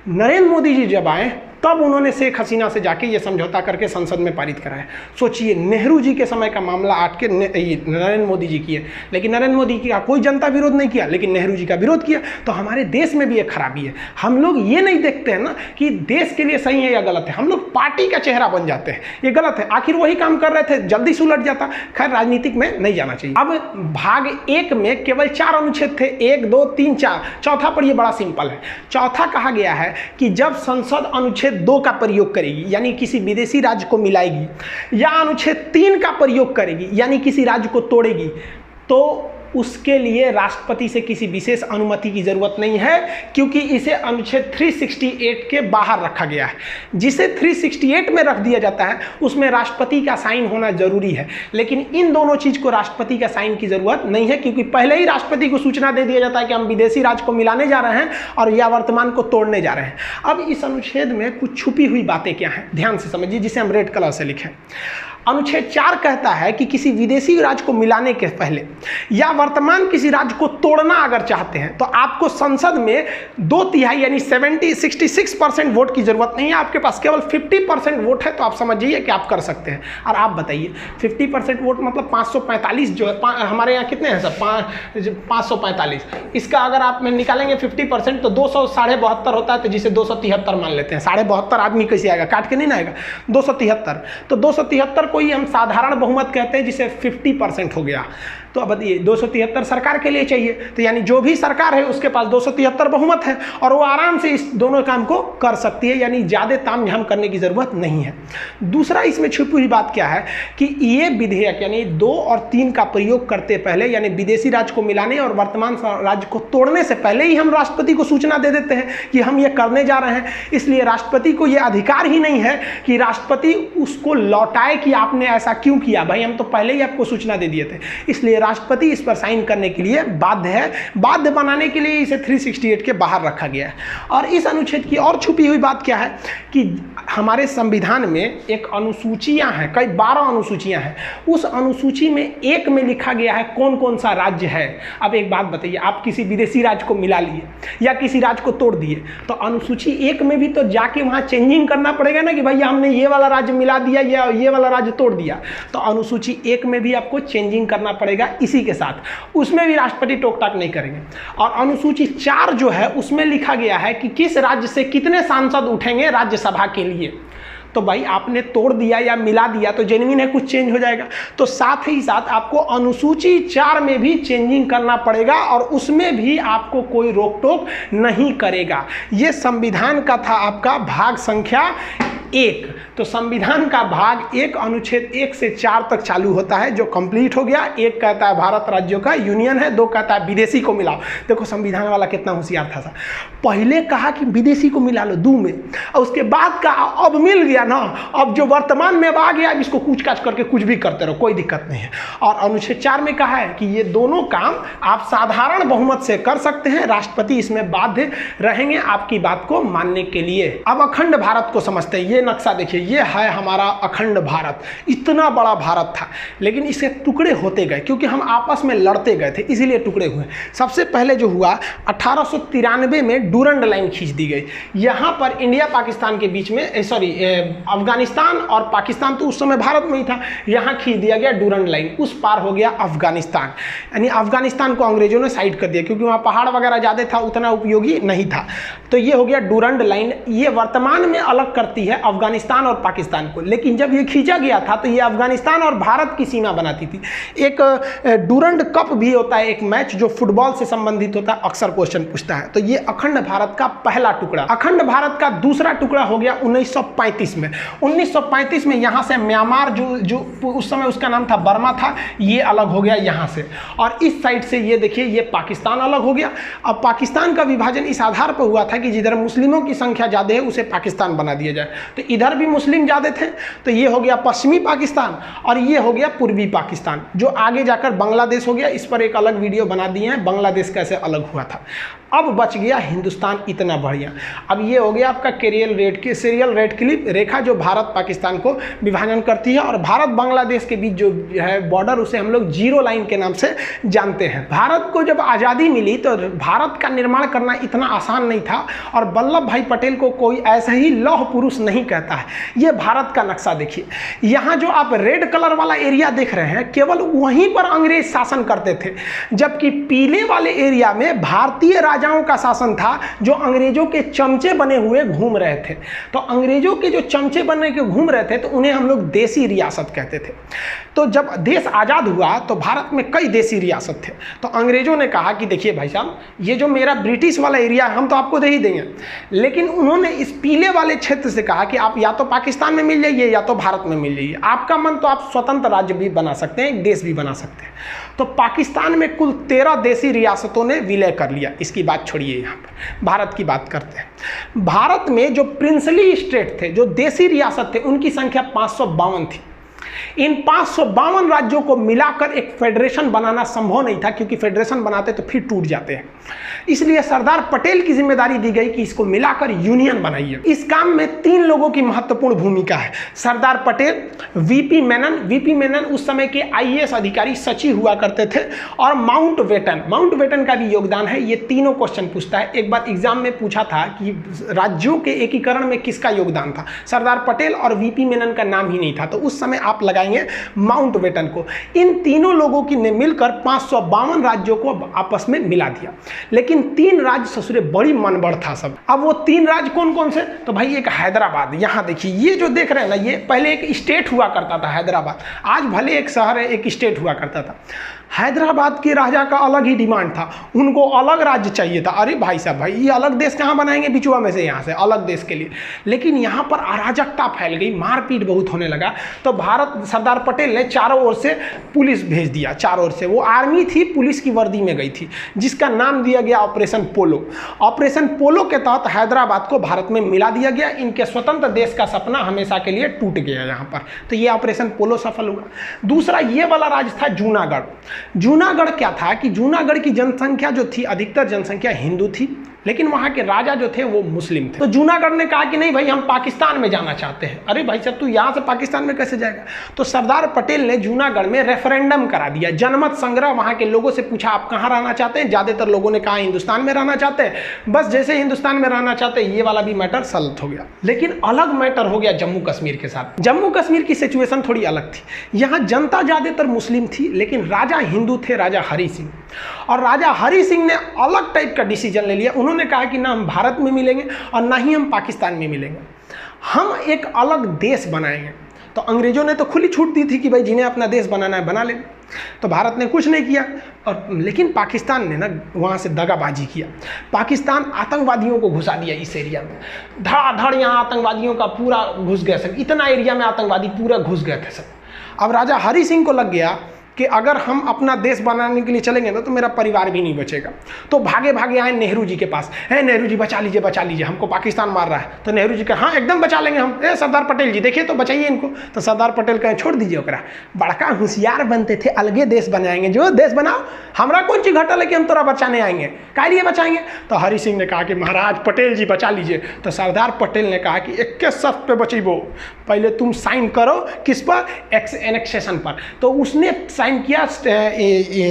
नरेंद्र मोदी जी जब आए तब उन्होंने शेख हसीना से जाके ये समझौता करके संसद में पारित कराया। सोचिए नेहरू जी के समय का मामला आट के नरेंद्र मोदी जी किए, लेकिन नरेंद्र मोदी का कोई जनता विरोध नहीं किया, लेकिन नेहरू जी का विरोध किया। तो हमारे देश में भी एक खराबी है, हम लोग ये नहीं देखते हैं ना कि देश के लिए सही है या गलत है, हम लोग पार्टी का चेहरा बन जाते हैं, ये गलत है। आखिर वही काम कर रहे थे, जल्दी से उलट जाता। खैर राजनीतिक में नहीं जाना चाहिए। अब भाग 1 में केवल 4 अनुच्छेद थे, 1, 2, 3, 4। चौथा पर ये बड़ा सिंपल है। चौथा कहा गया है कि जब संसद अनुच्छेद 2 का प्रयोग करेगी यानी किसी विदेशी राज्य को मिलाएगी, या अनुच्छेद 3 का प्रयोग करेगी यानी किसी राज्य को तोड़ेगी, तो उसके लिए राष्ट्रपति से किसी विशेष अनुमति की जरूरत नहीं है, क्योंकि इसे अनुच्छेद 368 के बाहर रखा गया है। जिसे 368 में रख दिया जाता है उसमें राष्ट्रपति का साइन होना जरूरी है, लेकिन इन दोनों चीज को राष्ट्रपति का साइन की जरूरत नहीं है, क्योंकि पहले ही राष्ट्रपति को सूचना दे दिया जाता है कि हम विदेशी राज्य को मिलाने जा रहे हैं और या वर्तमान को तोड़ने जा रहे हैं। अब इस अनुच्छेद में कुछ छुपी हुई बातें क्या हैं, ध्यान से समझिए, जिसे हम रेड कलर से लिखें। अनुच्छेद 4 कहता है कि किसी विदेशी राज्य को मिलाने के पहले या वर्तमान किसी राज्य को तोड़ना अगर चाहते हैं तो आपको संसद में 2/3 यानी 66% वोट की जरूरत नहीं है, आपके पास केवल 50% वोट है, तो आप समझिए कि आप कर सकते हैं। और आप बताइए 50% वोट मतलब 545 जो है, हमारे यहाँ कितने हैं सर, 545, इसका अगर आप में निकालेंगे 50% तो 272 होता है, तो जिसे 273 मान लेते हैं। 72 आदमी कैसे आएगा, काट के नहीं ना आएगा, 273। तो 273 को ही हम साधारण बहुमत कहते हैं, जिसे 50% हो गया। तो अब बताइए 273 सरकार के लिए चाहिए, तो यानी जो भी सरकार है उसके पास 273 बहुमत है और वो आराम से इस दोनों काम को कर सकती है, यानी ज़्यादा तामझाम करने की ज़रूरत नहीं है। दूसरा इसमें छुपी हुई बात क्या है कि ये विधेयक यानी 2 और 3 का प्रयोग करते पहले, यानी विदेशी राज्य को मिलाने और वर्तमान राज्य को तोड़ने से पहले ही हम राष्ट्रपति को सूचना दे देते हैं कि हम ये करने जा रहे हैं। इसलिए राष्ट्रपति को ये अधिकार ही नहीं है कि राष्ट्रपति उसको लौटाए कि आपने ऐसा क्यों किया, भाई हम तो पहले ही आपको सूचना दे दिए थे। इसलिए राष्ट्रपति इस पर साइन करने के लिए बाध्य है। बाध्य बनाने के लिए इसे 368 के बाहर रखा गया है। और इस अनुच्छेद की और छुपी हुई बात क्या है कि हमारे संविधान में एक अनुसूचियां हैं, कई 12 अनुसूचियां हैं। उस अनुसूची में 1 में लिखा गया है कौन कौन सा राज्य है। अब एक बात बताइए, आप किसी विदेशी राज्य को मिला लिए या किसी राज्य को तोड़ दिए, तो अनुसूची 1 में भी तो जाके वहां चेंजिंग करना पड़ेगा ना कि भाई हमने ये वाला राज्य मिला दिया या ये वाला राज्य तोड़ दिया। तो अनुसूची 1 में भी आपको चेंजिंग करना पड़ेगा इसी के साथ, उसमें भी राष्ट्रपति टोक टाक नहीं करेंगे। और अनुसूची 4 जो है उसमें लिखा गया है कि किस राज्य से कितने सांसद उठेंगे राज्यसभा के लिए। तो भाई आपने तोड़ दिया या मिला दिया तो जेन्युइन है, कुछ चेंज हो जाएगा। तो साथ ही साथ आपको अनुसूची 4 में भी चेंजिंग करना पड़ेगा और उसमें भी आपको कोई रोक टोक नहीं करेगा। ये संविधान का था आपका भाग संख्या 1। तो संविधान का भाग 1 अनुच्छेद 1 से 4 तक चालू होता है, जो कंप्लीट हो गया। 1 कहता है भारत राज्यों का यूनियन है, 2 कहता है विदेशी को मिलाओ। देखो संविधान वाला कितना होशियार था। पहले कहा कि विदेशी को मिला लो 2 में, और उसके बाद कहा अब मिल गया ना, अब जो वर्तमान में अब आ गया, अब इसको कूच काच करके कुछ भी करते रहो, कोई दिक्कत नहीं है। और अनुच्छेद 4 में कहा है कि ये दोनों काम आप साधारण बहुमत से कर सकते हैं, राष्ट्रपति इसमें बाध्य रहेंगे आपकी बात को मानने के लिए। अब अखंड भारत को समझते हैं। ये नक्शा देखिए, ये है हमारा अखंड भारत। इतना बड़ा भारत था, लेकिन इसके टुकड़े होते गए क्योंकि हम आपस में लड़ते गए थे, इसीलिए टुकड़े हुए। सबसे पहले जो हुआ 1893 में डूरंड लाइन खींच दी गई। यहाँ पर इंडिया पाकिस्तान के बीच में अफगानिस्तान और पाकिस्तान तो उस समय भारत में ही था, यहाँ खींच दिया गया डूरंड लाइन। उस पार हो गया अफगानिस्तान, यानी अफगानिस्तान को अंग्रेजों ने साइड कर दिया क्योंकि वहाँ पहाड़ वगैरह ज़्यादा था, उतना उपयोगी नहीं था। तो ये हो गया डूरंड लाइन। ये वर्तमान में अलग करती है अफगानिस्तान और पाकिस्तान को। लेकिन जब ये खींचा गया था तो ये अफगानिस्तान और भारत की सीमा बनाती थी। एक डूरंड कप भी होता है, एक मैच जो फुटबॉल से संबंधित होता है, अक्सर क्वेश्चन पूछता है। तो ये अखंड भारत का पहला टुकड़ा। अखंड भारत का दूसरा टुकड़ा हो गया 1935 में। 1935 में यहाँ से म्यांमार जो उस समय उसका नाम था बर्मा था, ये अलग हो गया यहाँ से। और इस साइड से ये देखिए ये पाकिस्तान अलग हो गया। अब पाकिस्तान का विभाजन इस आधार पर हुआ था कि जिधर मुस्लिमों की संख्या ज़्यादा है उसे पाकिस्तान बना दिया जाए। तो इधर भी मुस्लिम ज़्यादा थे तो ये हो गया पश्चिमी पाकिस्तान और ये हो गया पूर्वी पाकिस्तान, जो आगे जाकर बांग्लादेश हो गया। इस पर एक अलग वीडियो बना दिए हैं, बांग्लादेश कैसे अलग हुआ था। अब बच गया हिंदुस्तान इतना बढ़िया। अब ये हो गया आपका सीरियल रेड क्लिप रेखा जो भारत पाकिस्तान को विभाजन करती है। और भारत बांग्लादेश के बीच जो है बॉर्डर, उसे हम लोग जीरो लाइन के नाम से जानते हैं। भारत को जब आज़ादी मिली तो भारत का निर्माण करना इतना आसान नहीं था और वल्लभ भाई पटेल को कोई ऐसा ही लौह पुरुष नहीं कहता है। ये भारत का नक्शा देखिए, यहाँ जो आप रेड कलर वाला एरिया देख रहे हैं केवल वहीं पर अंग्रेज शासन करते थे, जबकि पीले वाले एरिया में भारतीय राजाओं का शासन था जो अंग्रेजों के चमचे बने हुए घूम रहे थे। तो अंग्रेजों के जो चमचे बने के घूम रहे थे तो उन्हें हम लोग देसी रियासत कहते थे। तो जब देश आज़ाद हुआ तो भारत में कई देसी रियासत थे। तो अंग्रेजों ने कहा कि देखिए भाई साहब, ये जो मेरा ब्रिटिश वाला एरिया है हम तो आपको दे ही देंगे, लेकिन उन्होंने इस पीले वाले क्षेत्र से कहा कि आप या तो पाकिस्तान में मिल जाइए या तो भारत में मिल जाइए, आपका मन तो आप स्वतंत्र राज्य भी बना सकते हैं, एक देश भी बना सकते हैं। तो पाकिस्तान में कुल 13 देसी रियासतों ने विलय कर लिया। इसकी बात छोड़िए, यहाँ पर भारत की बात करते हैं। भारत में जो प्रिंसली स्टेट थे, जो देसी रियासत थे, उनकी संख्या 552 थी। इन 552 राज्यों को मिलाकर एक फेडरेशन बनाना संभव नहीं था, क्योंकि फेडरेशन बनाते तो फिर टूट जाते हैं। इसलिए सरदार पटेल की जिम्मेदारी दी गई कि इसको मिलाकर यूनियन बनाइए। इस काम में 3 लोगों की महत्वपूर्ण भूमिका है। सरदार पटेल, वीपी मेनन उस समय के आईएएस अधिकारी सचिव हुआ करते थे, और माउंटबेटन का भी योगदान है। ये तीनों क्वेश्चन पूछता है। एक बार एग्जाम में पूछा था कि राज्यों के एकीकरण में किसका योगदान था, सरदार पटेल और वीपी मेनन का नाम ही नहीं था, तो उस समय आप लगाएंगे माउंटबेटन को। इन तीनों लोगों की ने मिलकर 552 राज्यों को आपस में मिला दिया। लेकिन 3 राज्य ससुरे बड़ी मनबड़ था सब। अब वो 3 राज्य कौन कौन से, तो भाई एक हैदराबाद, यहाँ देखिए ये जो देख रहे हैं ना, ये पहले एक स्टेट हुआ करता था हैदराबाद, आज भले एक शहर है, एक स्टेट हुआ करता था। हैदराबाद के राजा का अलग ही डिमांड था, उनको अलग राज्य चाहिए था। अरे भाई साहब, भाई ये अलग देश कहाँ बनाएंगे बिचुआ में से, यहाँ से अलग देश के लिए। लेकिन यहाँ पर अराजकता फैल गई, मारपीट बहुत होने लगा। तो सरदार पटेल ने चारों ओर से पुलिस भेज दिया। चारों ओर से वो आर्मी थी, पुलिस की वर्दी में गई थी, जिसका नाम दिया गया ऑपरेशन पोलो। ऑपरेशन पोलो के तहत हैदराबाद को भारत में मिला दिया गया। इनके स्वतंत्र देश का सपना हमेशा के लिए टूट गया यहाँ पर। तो ये ऑपरेशन पोलो सफल हुआ। दूसरा ये वाला राज्य था जूनागढ़। जूनागढ़ क्या था कि जूनागढ़ की जनसंख्या जो थी, अधिकतर जनसंख्या हिंदू थी, लेकिन वहाँ के राजा जो थे वो मुस्लिम थे। तो जूनागढ़ ने कहा कि नहीं भाई, हम पाकिस्तान में जाना चाहते हैं। अरे भाई साहब, तू यहाँ से पाकिस्तान में कैसे जाएगा। तो सरदार पटेल ने जूनागढ़ में रेफरेंडम करा दिया, जनमत संग्रह। वहाँ के लोगों से पूछा आप कहाँ रहना चाहते हैं। ज़्यादातर लोगों ने कहा हिंदुस्तान में रहना चाहते हैं। बस जैसे हिंदुस्तान में रहना चाहते हैं, ये वाला भी मैटर सॉल्व हो गया। लेकिन अलग मैटर हो गया जम्मू कश्मीर के साथ। जम्मू कश्मीर की सिचुएशन थोड़ी अलग थी। यहाँ जनता ज़्यादातर मुस्लिम थी, लेकिन राजा हिंदू थे, राजा हरि सिंह। और राजा हरि सिंह ने अलग टाइप का डिसीजन ले लिया। उन्होंने कहा कि ना हम भारत में मिलेंगे और ना ही हम पाकिस्तान में मिलेंगे, हम एक अलग देश बनाएंगे। तो अंग्रेजों ने तो खुली छूट दी थी कि भाई जिन्हें अपना देश बनाना है बना लेंगे। तो भारत ने कुछ नहीं किया, और लेकिन पाकिस्तान ने ना वहाँ से दगाबाजी किया। पाकिस्तान आतंकवादियों को घुसा दिया इस एरिया में, धड़ाधड़ यहाँ आतंकवादियों का पूरा घुस गया सब, इतना एरिया में आतंकवादी पूरा घुस गए थे सब। अब राजा हरि सिंह को लग गया कि अगर हम अपना देश बनाने के लिए चलेंगे ना तो मेरा परिवार भी नहीं बचेगा। तो भागे भागे आए नेहरू जी के पास, है नेहरू जी बचा लीजिए, हमको पाकिस्तान मार रहा है। तो नेहरू जी कहा हाँ एकदम बचा लेंगे हम। सरदार पटेल जी देखिए तो बचाइए इनको। तो सरदार पटेल कहे छोड़ दीजिए ओकरा, बड़का होशियार बनते थे, अलगे देश बनाएंगे, जो देश बनाओ, हमरा कौन चीज घटल है कि हम तोरा बचाने आएंगे, काहे लिए बचाएंगे। तो हरि सिंह ने कहा कि महाराज पटेल जी बचा लीजिए। तो सरदार पटेल ने कहा कि 21 शर्त पे बचीबो, पहले तुम साइन करो किस पर, एनेक्सेशन पर। तो उसने साइन किया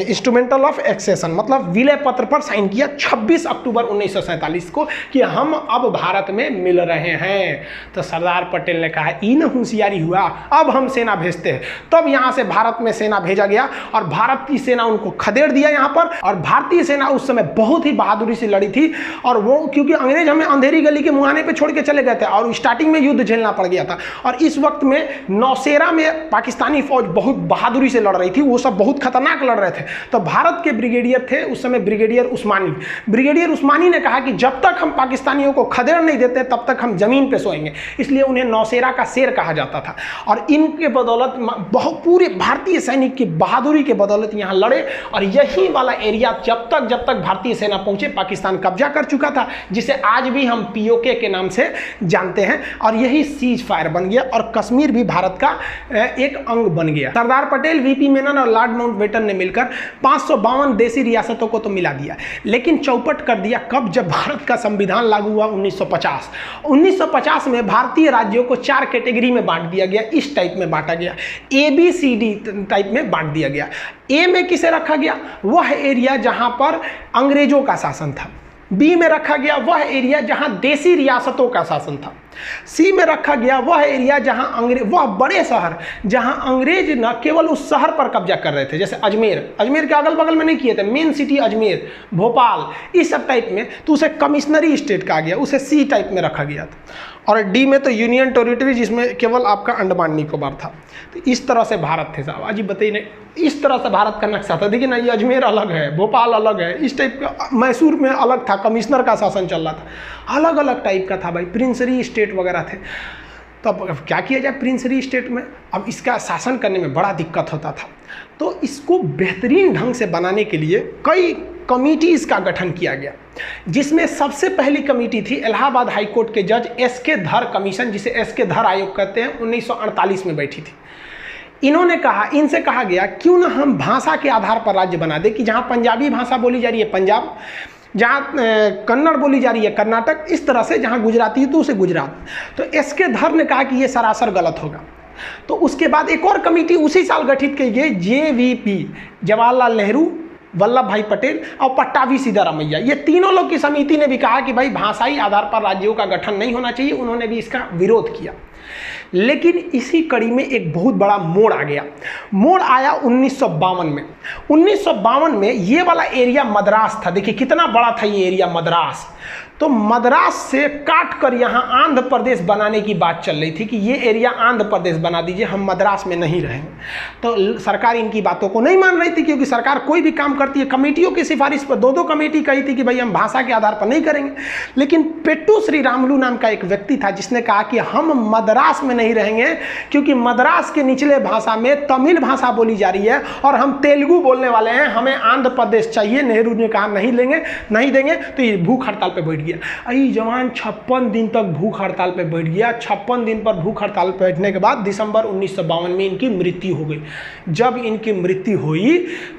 इंस्ट्रूमेंटल ऑफ एक्सेशन, मतलब विलय पत्र पर साइन किया 26 अक्टूबर 1947 को कि हम अब भारत में मिल रहे हैं। तो सरदार पटेल ने कहा इन होशियारी हुआ, अब हम सेना भेजते हैं। तब यहाँ से भारत में सेना भेजा गया और भारत की सेना उनको खदेड़ दिया यहाँ पर। और भारतीय सेना उस समय बहुत ही बहादुरी से लड़ी थी, और वो क्योंकि अंग्रेज हमें अंधेरी गली के मुहाने पे छोड़ के चले गए थे और स्टार्टिंग में युद्ध झेलना पड़ गया था। और इस वक्त में नौशेरा में पाकिस्तानी फौज बहुत बहादुरी से लड़ रही थी, वो सब बहुत खतरनाक लड़ रहे थे। तो भारत के ब्रिगेडियर थे उस समय ब्रिगेडियर उस्मानी। ब्रिगेडियर उस्मानी ने कहा कि जब तक हम पाकिस्तानियों को खदेड़ नहीं देते तब तक हम जमीन पे सोएंगे, इसलिए उन्हें नौशेरा का शेर कहा जाता था। और इनके बदौलत बहुत पूरे भारतीय सैनिक की बहादुरी के बदौलत यहाँ लड़े। और यही वाला एरिया जब तक भारतीय सेना पहुंचे पाकिस्तान कब्जा कर चुका था, जिसे आज भी हम पीओके के नाम से जानते हैं। और यही सीज फायर बन गया और कश्मीर भी भारत का एक अंग बन गया। सरदार पटेल, वीपी मेनन और लॉर्ड माउंटबेटन ने मिलकर 552 देसी रियासतों को तो मिला दिया, लेकिन चौपट कर दिया कब? जब भारत का संविधान लागू हुआ 1950। 1950 में भारतीय राज्यों को 4 कैटेगरी में बांट दिया गया, इस टाइप में बांटा गया, ABCD टाइप में बांट दिया गया। ए में किसे रखा गया? वह एरिया जहां पर अंग्रेजों का शासन था। बी में रखा गया वह एरिया जहां देसी रियासतों का शासन था। सी में रखा गया वह एरिया जहां वह बड़े शहर जहां अंग्रेज न केवल उस शहर पर कब्जा कर रहे थे, जैसे अजमेर के अगल बगल में नहीं किए थे, मेन सिटी अजमेर, भोपाल, इस सब टाइप में, तो उसे कमिश्नरी स्टेट कहा गया, उसे सी टाइप में रखा गया था। और डी में तो यूनियन टेरिटरी, जिसमें केवल आपका अंडमान निकोबार था। तो इस तरह से भारत थे साहब। अजी बताइए नहीं, इस तरह से भारत का नक्शा था। देखिए ना, ये अजमेर अलग है, भोपाल अलग है, इस टाइप का। मैसूर में अलग था, कमिश्नर का शासन चल रहा था, अलग अलग टाइप का था भाई, प्रिंसरी स्टेट वगैरह थे। तो अब क्या किया जाए प्रिंसरी स्टेट में? अब इसका शासन करने में बड़ा दिक्कत होता था। तो इसको बेहतरीन ढंग से बनाने के लिए कई कमिटीज़ का गठन किया गया, जिसमें सबसे पहली कमेटी थी इलाहाबाद हाई कोर्ट के जज एस के धर कमीशन, जिसे एस के धर आयोग कहते हैं, 1948 में बैठी थी। इनसे कहा गया क्यों ना हम भाषा के आधार पर राज्य बना दें, कि जहाँ पंजाबी भाषा बोली जा रही है पंजाब, जहाँ कन्नड़ बोली जा रही है कर्नाटक, इस तरह से जहाँ गुजराती है तो उसे गुजरात। तो एस के धर ने कहा कि ये सरासर गलत होगा। तो उसके बाद एक और कमेटी उसी साल गठित की गई, JVP, जवाहरलाल नेहरू, वल्लभ भाई पटेल और पट्टाभी सिद्धारमैया। ये तीनों लोग की समिति ने भी कहा कि भाई भाषाई आधार पर राज्यों का गठन नहीं होना चाहिए। उन्होंने भी इसका विरोध किया। लेकिन इसी कड़ी में एक बहुत बड़ा मोड़ आ गया। मोड़ आया 1952 में। 1952 में ये वाला एरिया मद्रास था। देखिए कितना बड़ा था ये एरिया मद्रास। तो मद्रास से काट कर यहाँ आंध्र प्रदेश बनाने की बात चल रही थी कि ये एरिया आंध्र प्रदेश बना दीजिए, हम मद्रास में नहीं रहेंगे। तो सरकार इनकी बातों को नहीं मान रही थी, क्योंकि सरकार कोई भी काम करती है कमेटियों की सिफारिश पर। 2 कमेटी कही थी कि भाई हम भाषा के आधार पर नहीं करेंगे। लेकिन पेट्टू श्री रामुलु नाम का एक व्यक्ति था जिसने कहा कि हम मद्रास में नहीं रहेंगे, क्योंकि मद्रास के निचले भाषा में तमिल भाषा बोली जा रही है और हम तेलुगु बोलने वाले हैं, हमें आंध्र प्रदेश चाहिए। नेहरू ने कहा नहीं देंगे। तो ये भूख हड़ताल पर बैठ गया। अरे जवान 56 दिन तक भूख हड़ताल पे बैठ गया। 56 दिन पर भूख हड़ताल पे बैठने के बाद दिसंबर 1952 में इनकी मृत्यु हो गई। जब इनकी मृत्यु हुई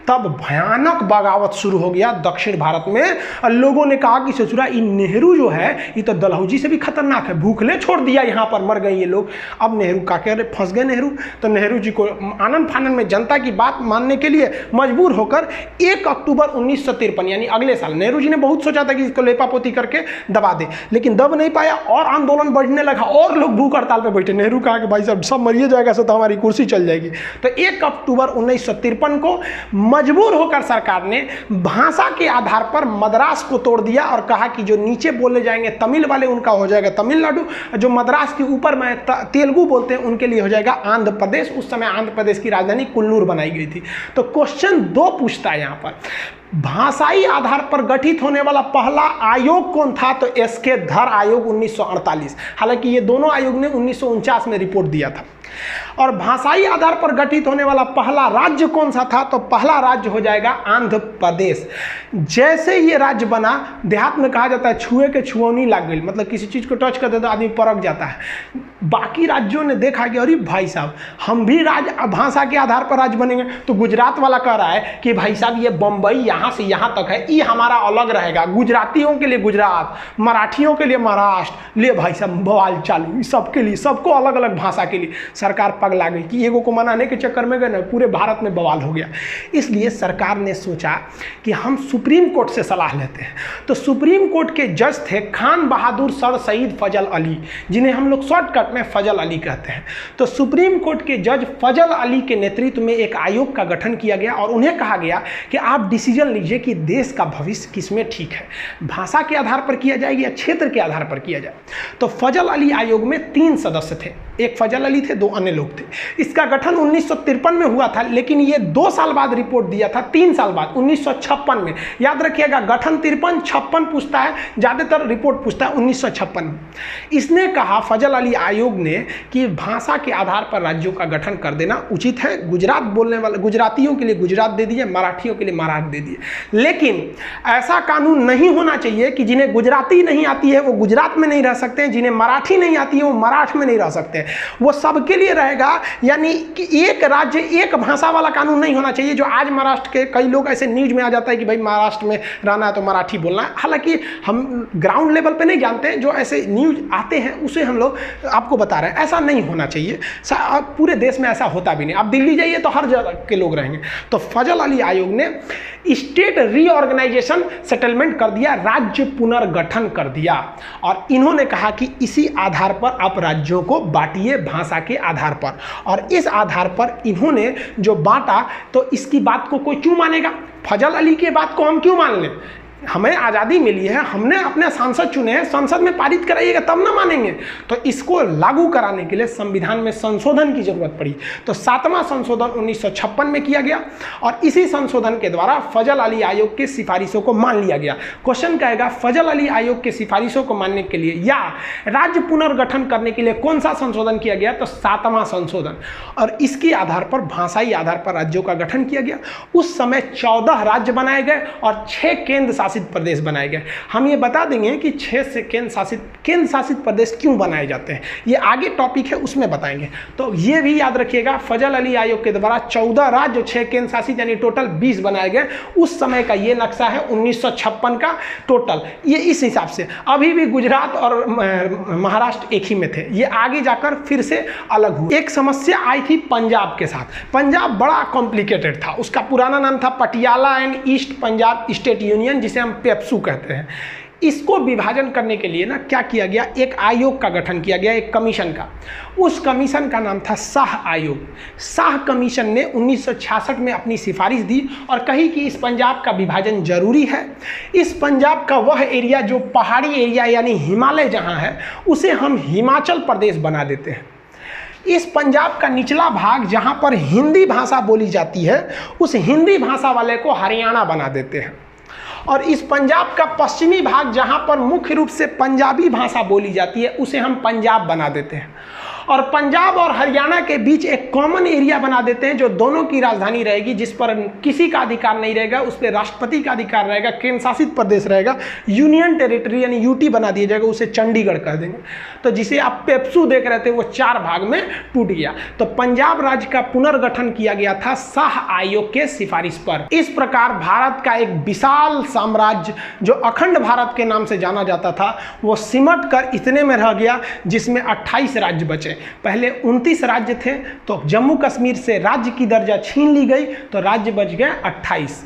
तब भयानक बगावत शुरू हो गया दक्षिण भारत में। और लोगों ने कहा कि ससुरा ये नेहरू जो है ये तो दलहौजी से भी खतरनाक है, भूखले छोड़ दिया, यहाँ पर मर गए ये लोग। अब नेहरू का कह रहे फंस गए नेहरू। तो नेहरू जी को आनंद फानन में जनता की बात मानने के लिए मजबूर होकर 1 अक्टूबर 1953 यानी अगले साल, नेहरू जी ने बहुत सोचा था कि इसको लेपापोती करके दबा दे, लेकिन दब नहीं पाया और आंदोलन बढ़ने लगा और लोग भूख हड़ताल पे बैठे। नेहरू कहा कि भाई साहब सब मरिए जाएगा तो हमारी कुर्सी चल जाएगी। तो 1 अक्टूबर 1953 को मजबूर होकर सरकार ने भाषा के आधार पर मद्रास को तोड़ दिया और कहा कि जो नीचे बोले जाएंगे तमिल वाले उनका हो जाएगा तमिलनाडु, जो मद्रास के ऊपर में तेलुगु बोलते हैं उनके लिए हो जाएगा आंध्र प्रदेश। उस समय आंध्र प्रदेश की राजधानी कुल्लूर बनाई गई थी। तो क्वेश्चन 2 पूछता है यहाँ पर, भाषाई आधार पर गठित होने वाला पहला आयोग कौन था? तो एस के धर आयोग 1948। हालांकि ये दोनों आयोग ने 1949 में रिपोर्ट दिया था। और भाषाई आधार पर गठित होने वाला पहला राज्य कौन सा था? तो पहला राज्य हो जाएगा आंध्र प्रदेश। जैसे ये राज्य बना, देहात में कहा जाता है छुए के छुअनी लग गई, मतलब किसी चीज को टच कर दे तो आदमी परख जाता है। बाकी राज्यों ने देखा कि अरे भाई साहब हम भी भाषा के आधार पर राज्य बनेंगे। तो गुजरात वाला कह रहा है कि भाई साहब ये बम्बई यहाँ से यहाँ तक है, ये हमारा अलग रहेगा, गुजरातियों के लिए गुजरात, मराठियों के लिए महाराष्ट्र, ले भाई सब बवाल चालू, सबके लिए, सबको अलग अलग भाषा के लिए। सरकार पगला गई कि एगो को मनाने के चक्कर में गए ना, पूरे भारत में बवाल हो गया। इसलिए सरकार ने सोचा कि हम सुप्रीम कोर्ट से सलाह लेते हैं। तो सुप्रीम कोर्ट के जज थे खान बहादुर सर सईद फजल अली, जिन्हें हम लोग शॉर्टकट में फजल अली कहते हैं। तो सुप्रीम कोर्ट के जज फजल अली के नेतृत्व में एक आयोग का गठन किया गया और उन्हें कहा गया कि आप डिसीजन लीजिए कि देश का भविष्य किसमें ठीक है, भाषा के आधार पर किया जाए या क्षेत्र के आधार पर किया जाए। तो फजल अली आयोग में 3 सदस्य थे, एक फजल अली थे, 2 अन्य लोग थे। इसका गठन 1953 में हुआ था, लेकिन ये 2 साल बाद रिपोर्ट दिया था, 3 साल बाद 1956 में। याद रखिएगा, गठन 53-56 पूछता है, ज़्यादातर रिपोर्ट पूछता है 1956 में। इसने कहा, फजल अली आयोग ने, कि भाषा के आधार पर राज्यों का गठन कर देना उचित है। गुजरात बोलने वाले गुजरातियों के लिए गुजरात दे दिए, मराठियों के लिए महाराष्ट्र दे दिए। लेकिन ऐसा कानून नहीं होना चाहिए कि जिन्हें गुजराती नहीं आती है वो गुजरात में नहीं रह सकते हैं, जिन्हें मराठी नहीं आती है वो मराठी में नहीं रह सकते हैं। वो सबके लिए रहेगा, यानी कि एक राज्य एक भाषा वाला कानून नहीं होना चाहिए। जो आज महाराष्ट्र के कई लोग ऐसे न्यूज में आ जाता है कि भाई महाराष्ट्र में रहना है तो मराठी बोलना है, हालांकि हम ग्राउंड लेवल पे नहीं जानते हैं, जो ऐसे न्यूज आते हैं उसे हम लोग आपको बता रहे हैं। ऐसा नहीं होना चाहिए, पूरे देश में ऐसा होता भी नहीं। आप दिल्ली जाइए तो हर जगह के लोग रहेंगे। तो फजल अली आयोग ने स्टेट रीऑर्गेनाइजेशन सेटलमेंट कर दिया, राज्य पुनर्गठन कर दिया, और इन्होंने कहा कि इसी आधार पर आप राज्यों को बांटिए भाषा के आधार पर। और इस आधार पर इन्होंने जो बांटा, तो इसकी बात को कोई क्यों मानेगा? फजल अली के बात को हम क्यों मान लें? हमें आज़ादी मिली है, हमने अपने सांसद चुने हैं, संसद में पारित कराइएगा तब ना मानेंगे। तो इसको लागू कराने के लिए संविधान में संशोधन की जरूरत पड़ी। तो 7वां संशोधन 1956 में किया गया और इसी संशोधन के द्वारा फजल अली आयोग की सिफारिशों को मान लिया गया। क्वेश्चन कहेगा, फजल अली आयोग की सिफारिशों को मानने के लिए या राज्य पुनर्गठन करने के लिए कौन सा संशोधन किया गया? तो 7वां संशोधन। और इसके आधार पर, भाषाई आधार पर राज्यों का गठन किया गया। उस समय 14 राज्य बनाए गए और 6 केंद्र शासित प्रदेश बनाए गए। हम ये बता देंगे कि 6 से केंद्र शासित प्रदेश क्यों बनाए जाते हैं, ये आगे टॉपिक है उसमें बताएंगे। तो ये भी याद रखिएगा, फजल अली आयोग के द्वारा 14 राज्य, 6 केंद्र शासित, यानी टोटल 20 बनाए गए। उस समय का ये नक्शा है 1956 का टोटल। ये इस हिसाब से, अभी भी गुजरात और महाराष्ट्र एक ही में थे, ये आगे जाकर फिर से अलग हुए। एक समस्या आई थी पंजाब के साथ। पंजाब बड़ा कॉम्प्लिकेटेड था, उसका पुराना नाम था Patiala and east Punjab state union, जिसे हम पेप्सू कहते हैं। इसको विभाजन करने के लिए ना क्या किया गया, एक आयोग का गठन किया गया, एक कमीशन का। उस कमीशन का नाम था शाह आयोग। शाह कमीशन ने 1966 में अपनी सिफारिश दी और कही कि इस पंजाब का विभाजन जरूरी है। इस पंजाब का वह एरिया जो पहाड़ी एरिया यानी हिमालय जहां है, उसे हम हिमाचल प्रदेश बना देते हैं। इस पंजाब का निचला भाग जहां पर हिंदी भाषा बोली जाती है, उस हिंदी भाषा वाले को हरियाणा बना देते हैं। और इस पंजाब का पश्चिमी भाग जहां पर मुख्य रूप से पंजाबी भाषा बोली जाती है, उसे हम पंजाब बना देते हैं। और पंजाब और हरियाणा के बीच एक कॉमन एरिया बना देते हैं जो दोनों की राजधानी रहेगी, जिस पर किसी का अधिकार नहीं रहेगा, उस पर राष्ट्रपति का अधिकार रहेगा, केंद्र शासित प्रदेश रहेगा, यूनियन टेरिटरी यानी यूटी बना दिया जाएगा, उसे चंडीगढ़ कह देंगे। तो जिसे आप पेप्सू देख रहे थे वो 4 भाग में टूट गया। तो पंजाब राज्य का पुनर्गठन किया गया था शाह आयोग के सिफारिश पर। इस प्रकार भारत का एक विशाल साम्राज्य जो अखंड भारत के नाम से जाना जाता था, वो सिमट कर इतने में रह गया जिसमें 28 राज्य बचे। पहले 29 राज्य थे, तो जम्मू कश्मीर से राज्य की दर्जा छीन ली गई, तो राज्य बच गए 28।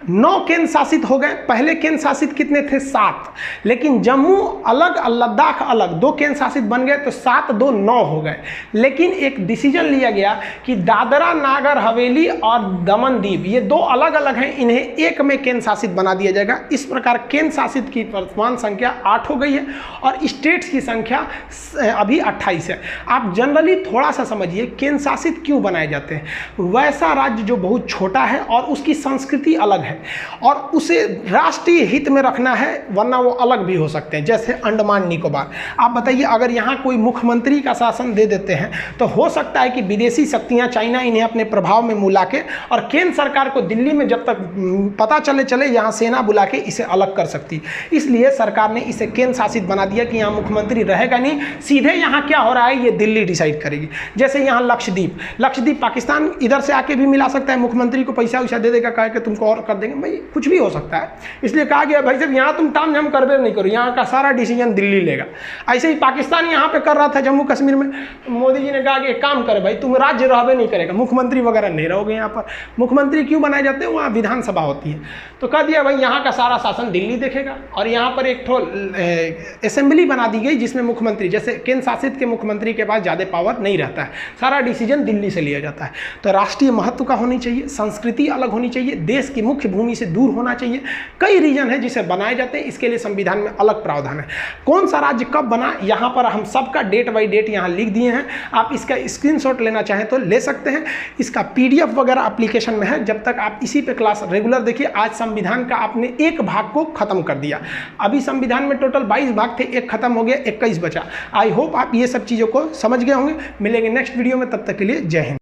9 केंद्र शासित हो गए। पहले केंद्र शासित कितने थे? 7, लेकिन जम्मू अलग, लद्दाख अलग, 2 केंद्र शासित बन गए, तो 7 2 9 हो गए। लेकिन एक डिसीजन लिया गया कि दादरा नागर हवेली और दमन दीव, ये 2 अलग अलग हैं, इन्हें एक में केंद्र शासित बना दिया जाएगा। इस प्रकार केंद्र शासित की वर्तमान संख्या 8 हो गई है और स्टेट्स की संख्या अभी 28 है। आप जनरली थोड़ा सा समझिए, केंद्र शासित क्यों बनाए जाते हैं? वैसा राज्य जो बहुत छोटा है और उसकी संस्कृति अलग है और उसे राष्ट्रीय हित में रखना है, वरना वो अलग भी हो सकते हैं, जैसे अंडमान निकोबार। आप बताइए, अगर यहाँ कोई मुख्यमंत्री का शासन दे देते हैं तो हो सकता है कि विदेशी शक्तियाँ, चाइना, इन्हें अपने प्रभाव में मिला के और केंद्र सरकार को दिल्ली में जब तक पता चले यहाँ सेना बुला के इसे अलग कर सकती। इसलिए सरकार ने इसे केंद्र शासित बना दिया कि यहाँ मुख्यमंत्री रहेगा नहीं, सीधे यहाँ क्या हो रहा है ये दिल्ली डिसाइड करेगी। जैसे यहाँ लक्षद्वीप पाकिस्तान इधर से आके भी मिला सकता है, मुख्यमंत्री को पैसा वैसा दे देगा, कहे कि तुमको और कर देंगे, भाई कुछ भी हो सकता है। इसलिए कहा गया भाई साहब यहाँ तुम ताम झाम करबे नहीं करो, यहाँ का सारा डिसीजन दिल्ली लेगा। ऐसे ही पाकिस्तान यहाँ पे कर रहा था जम्मू कश्मीर में, मोदी जी ने कहा कि एक काम करे भाई, तुम राज्य रहबे नहीं करेगा, मुख्यमंत्री वगैरह नहीं रहोगे यहाँ पर। मुख्यमंत्री क्यों बनाए जाते हैं, वहाँ विधानसभा होती है, तो कह दिया भाई यहाँ का सारा शासन दिल्ली देखेगा। और यहाँ पर एक ठो असेंबली बना दी गई जिसमें मुख्यमंत्री, जैसे केंद्र शासित के मुख्यमंत्री के पास ज़्यादा पावर नहीं रहता है, सारा डिसीजन दिल्ली से लिया जाता है। तो राष्ट्रीय महत्व का होनी चाहिए, संस्कृति अलग होनी चाहिए, देश की मुख्य भूमि से दूर होना चाहिए, कई रीजन है जिसे बनाए जाते हैं, इसके लिए संविधान में अलग प्रावधान है। कौन सा राज्य कब बना, यहाँ पर हम सबका डेट बाई डेट यहाँ लिख दिए हैं, आप इसका स्क्रीनशॉट लेना चाहें तो ले सकते हैं। इसका PDF वगैरह एप्लीकेशन में है, जब तक आप इसी पे क्लास रेगुलर देखिए। आज संविधान का आपने एक भाग को खत्म कर दिया, अभी संविधान में टोटल 22 भाग थे, एक खत्म हो गया, 21 बचा। आई होप आप ये सब चीज़ों को समझ गए होंगे। मिलेंगे नेक्स्ट वीडियो में, तब तक के लिए जय हिंद।